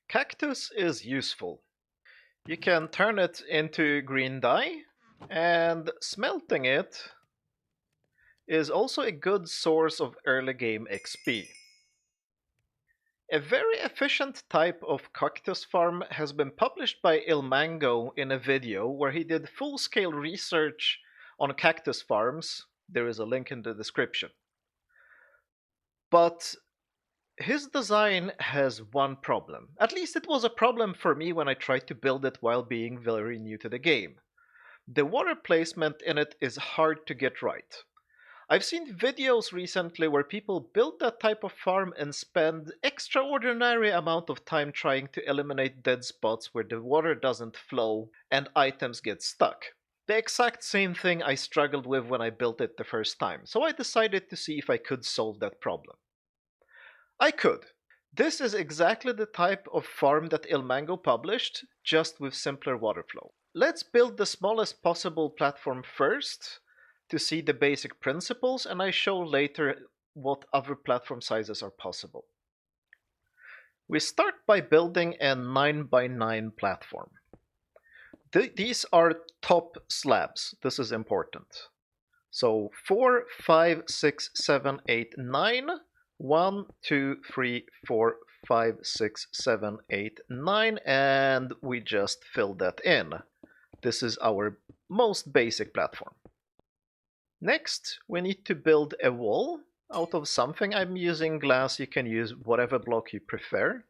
Cactus is useful. You can turn it into green dye, and smelting it is also a good source of early game XP. A very efficient type of cactus farm has been published by Ilmango in a video where he did full-scale research on cactus farms. There is a link in the description. But his design has one problem. At least it was a problem for me when I tried to build it while being very new to the game. The water placement in it is hard to get right. I've seen videos recently where people build that type of farm and spend extraordinary amount of time trying to eliminate dead spots where the water doesn't flow and items get stuck. The exact same thing I struggled with when I built it the first time, so I decided to see if I could solve that problem. I could. This is exactly the type of farm that Ilmango published, just with simpler water flow. Let's build the smallest possible platform first to see the basic principles, and I show later what other platform sizes are possible. We start by building a 9 by 9 platform. These are top slabs. This is important. So 4, 5, 6, 7, 8, 9. 1, 2, 3, 4, 5, 6, 7, 8, 9, and we just fill that in. This is our most basic platform. Next, we need to build a wall out of something. I'm using glass. You can use whatever block you prefer.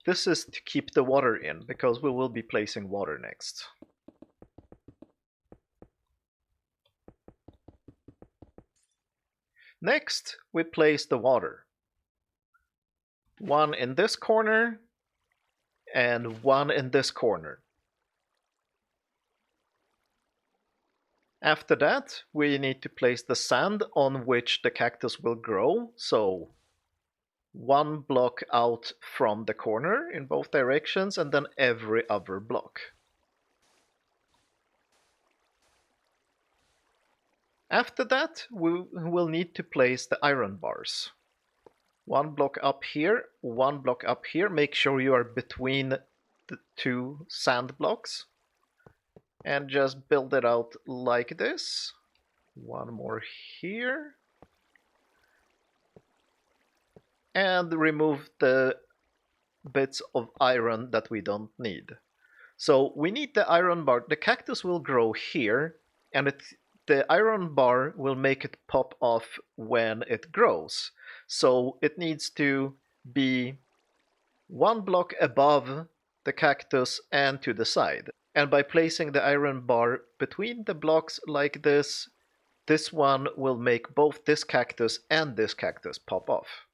This is to keep the water in, because we will be placing water next. Next, we place the water. One in this corner and one in this corner. After that, we need to place the sand on which the cactus will grow. So one block out from the corner in both directions, and then every other block. After that, we will need to place the iron bars. One block up here, one block up here. Make sure you are between the two sand blocks. And just build it out like this. One more here. And remove the bits of iron that we don't need. So we need the iron bar. The cactus will grow here, and the iron bar will make it pop off when it grows. So it needs to be one block above the cactus and to the side. And by placing the iron bar between the blocks like this, this one will make both this cactus and this cactus pop off.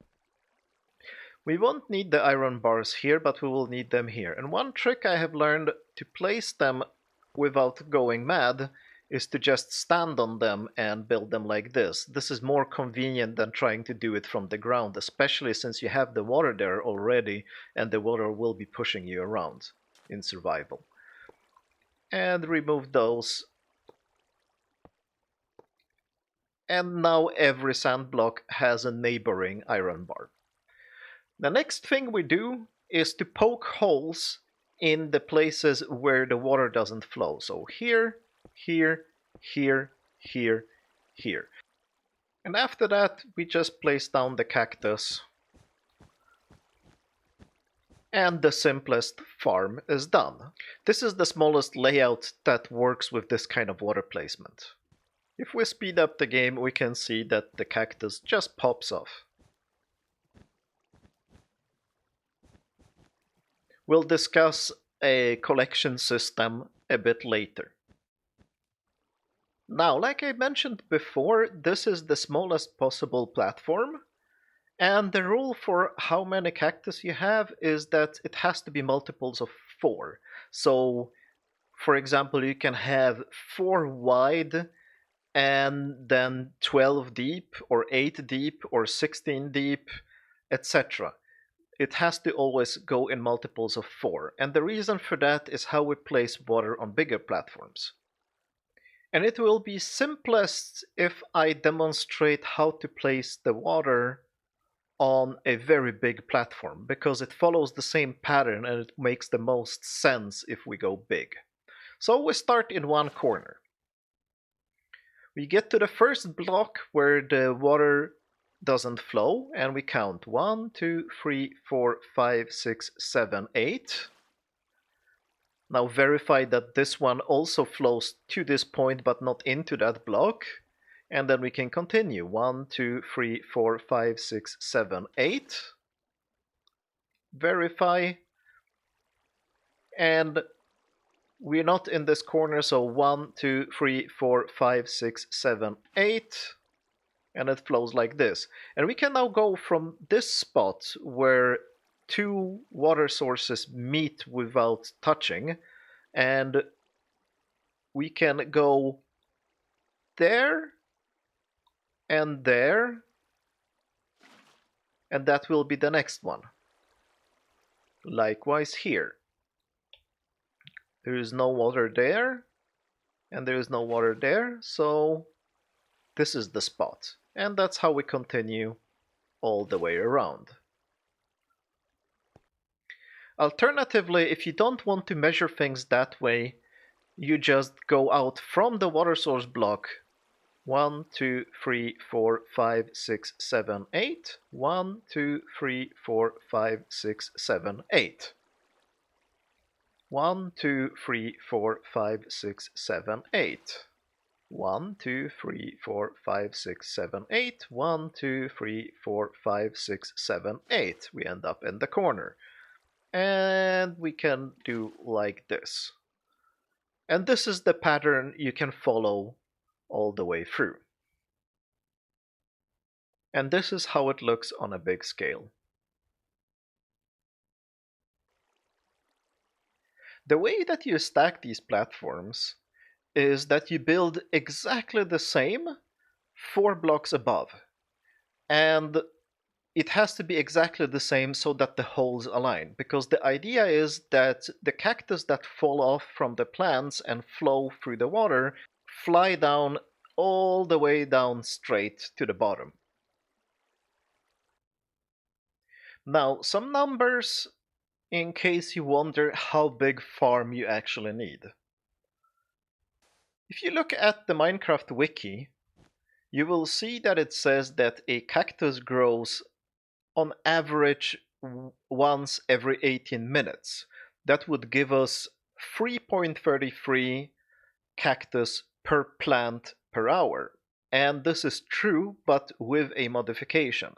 We won't need the iron bars here, but we will need them here. And one trick I have learned to place them without going mad is to just stand on them and build them like this. This is more convenient than trying to do it from the ground, especially since you have the water there already and the water will be pushing you around in survival. And remove those. And now every sand block has a neighboring iron bar. The next thing we do is to poke holes in the places where the water doesn't flow. So here, here, here, here, here. And after that, we just place down the cactus. And the simplest farm is done. This is the smallest layout that works with this kind of water placement. If we speed up the game, we can see that the cactus just pops off. We'll discuss a collection system a bit later. Now, like I mentioned before, this is the smallest possible platform. And the rule for how many cactus you have is that it has to be multiples of 4. So, for example, you can have 4 wide and then 12 deep or 8 deep or 16 deep, etc. It has to always go in multiples of 4. And the reason for that is how we place water on bigger platforms. And it will be simplest if I demonstrate how to place the water on a very big platform because it follows the same pattern and it makes the most sense if we go big. So we start in one corner. We get to the first block where the water doesn't flow and we count 1, 2, 3, 4, 5, 6, 7, 8. Now verify that this one also flows to this point but not into that block. And then we can continue. 1, 2, 3, 4, 5, 6, 7, 8. Verify. And we're not in this corner, so 1, 2, 3, 4, 5, 6, 7, 8. And it flows like this. And we can now go from this spot where two water sources meet without touching, and we can go there and there, and that will be the next one. Likewise here. There is no water there, and there is no water there, so this is the spot. And that's how we continue all the way around. Alternatively, if you don't want to measure things that way, you just go out from the water source block 1, 2, 3, 4, 5, 6, 7, 8. 1, 2, 3, 4, 5, 6, 7, 8. 1, 2, 3, 4, 5, 6, 7, 8. 1, 2, 3, 4, 5, 6, 7, 8. 1, 2, 3, 4, 5, 6, 7, 8. We end up in the corner. And we can do like this. And this is the pattern you can follow all the way through. And this is how it looks on a big scale. The way that you stack these platforms is that you build exactly the same 4 blocks above. And it has to be exactly the same so that the holes align, because the idea is that the cactus that fall off from the plants and flow through the water fly down all the way down straight to the bottom. Now, some numbers in case you wonder how big farm you actually need. If you look at the Minecraft wiki, you will see that it says that a cactus grows on average once every 18 minutes. That would give us 3.33 cactus per plant per hour. And this is true, but with a modification.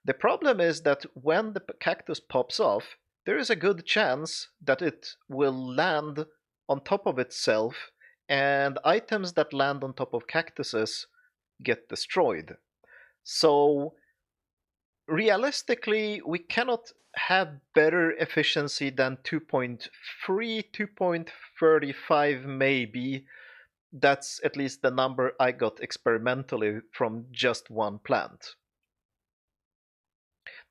The problem is that when the cactus pops off, there is a good chance that it will land on top of itself, and items that land on top of cactuses get destroyed. So realistically, we cannot have better efficiency than 2.3, 2.35 maybe. That's at least the number I got experimentally from just one plant.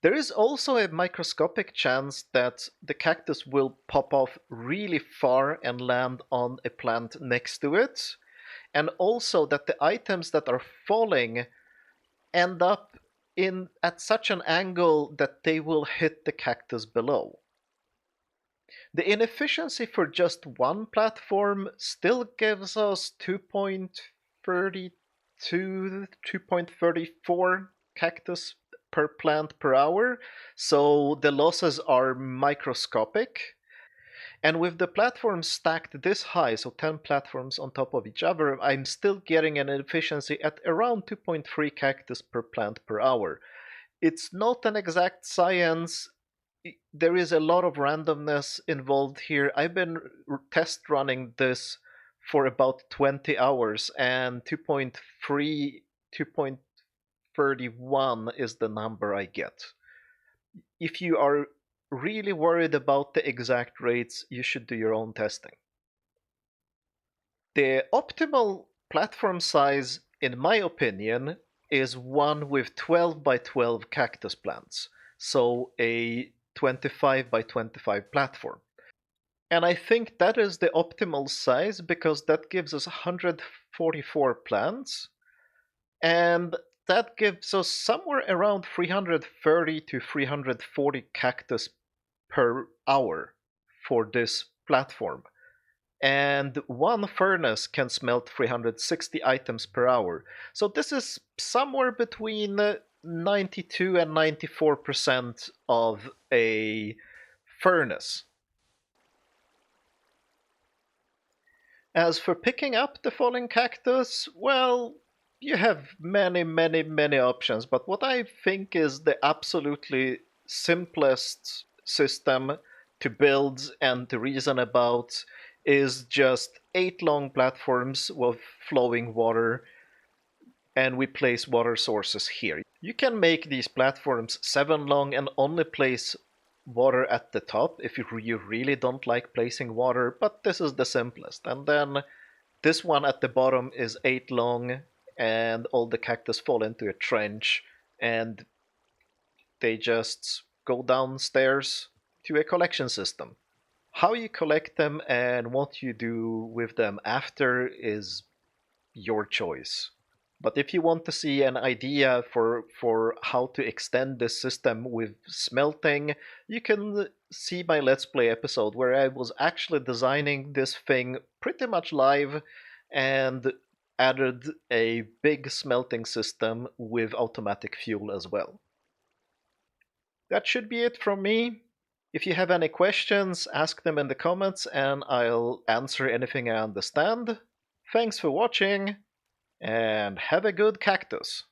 There is also a microscopic chance that the cactus will pop off really far and land on a plant next to it, and also that the items that are falling end up in at such an angle that they will hit the cactus below. The inefficiency for just one platform still gives us 2.32, 2.34 cactus per plant per hour, so the losses are microscopic. And with the platforms stacked this high, so 10 platforms on top of each other, I'm still getting an efficiency at around 2.3 cactus per plant per hour. It's not an exact science. There is a lot of randomness involved here. I've been test running this for about 20 hours, and 2.3, 2.31 is the number I get. If you are really worried about the exact rates, you should do your own testing. The optimal platform size, in my opinion, is one with 12 by 12 cactus plants, so a 25 by 25 platform. And I think that is the optimal size because that gives us 144 plants. And that gives us somewhere around 330 to 340 cactus per hour for this platform. And one furnace can smelt 360 items per hour. So this is somewhere between 92 and 94% of a furnace. As for picking up the falling cactus, well, you have many, many, many options, but what I think is the absolutely simplest system to build and to reason about is just 8 long platforms with flowing water, and we place water sources here. You can make these platforms 7 long and only place water at the top if you really don't like placing water, but this is the simplest. And then this one at the bottom is 8 long, and all the cactus fall into a trench, and they just go downstairs to a collection system. How you collect them and what you do with them after is your choice. But if you want to see an idea for how to extend this system with smelting, you can see my Let's Play episode where I was actually designing this thing pretty much live and added a big smelting system with automatic fuel as well. That should be it from me. If you have any questions, ask them in the comments and I'll answer anything I understand. Thanks for watching, and have a good cactus!